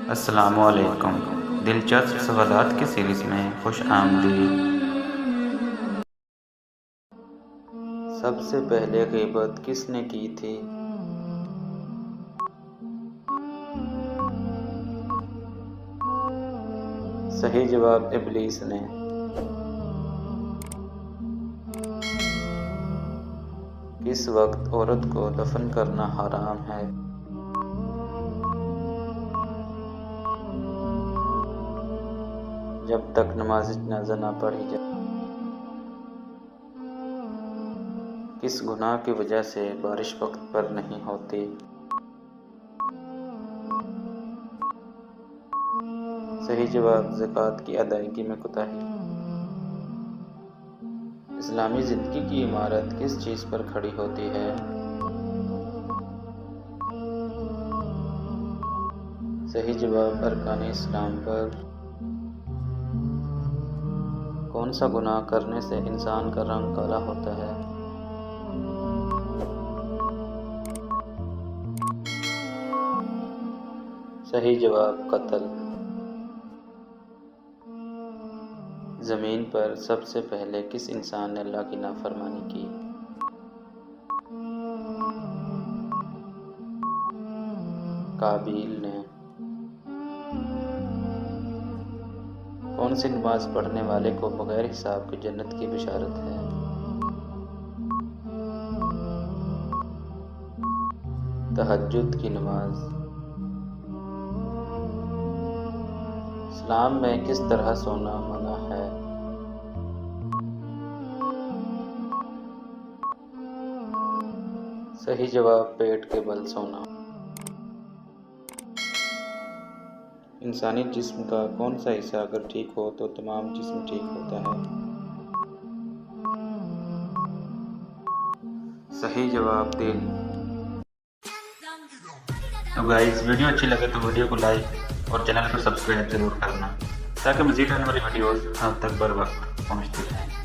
السلام علیکم، دلچسپ سوالات کی سیریز میں خوش آمدید۔ سب سے پہلے غیبت کس نے کی تھی؟ صحیح جواب ابلیس نے۔ کس وقت عورت کو دفن کرنا حرام ہے؟ جب تک نماز جنازہ نہ پڑھی جائے۔ کس گناہ کی وجہ سے بارش وقت پر نہیں ہوتی؟ صحیح جواب زکوٰۃ کی ادائیگی میں کوتاہی۔ اسلامی زندگی کی عمارت کس چیز پر کھڑی ہوتی ہے؟ صحیح جواب ارکان اسلام پر۔ کون سا گناہ کرنے سے انسان کا رنگ کالا ہوتا ہے؟ صحیح جواب قتل۔ زمین پر سب سے پہلے کس انسان نے اللہ کی نافرمانی کی؟ قابیل نے۔ کون سی نماز پڑھنے والے کو بغیر حساب کے جنت کی بشارت ہے؟ تہجد کی نماز۔ اسلام میں کس طرح سونا منع ہے؟ صحیح جواب پیٹ کے بل سونا۔ انسانی جسم کا کون سا حصہ اگر ٹھیک ہو تو تمام جسم ٹھیک ہوتا ہے؟ صحیح جواب دل۔ تو گائز ویڈیو اچھی لگے تو ویڈیو کو لائک اور چینل کو سبسکرائب ضرور کرنا تاکہ مزید آنے والی ویڈیوز آپ تک بر وقت پہنچتی رہیں۔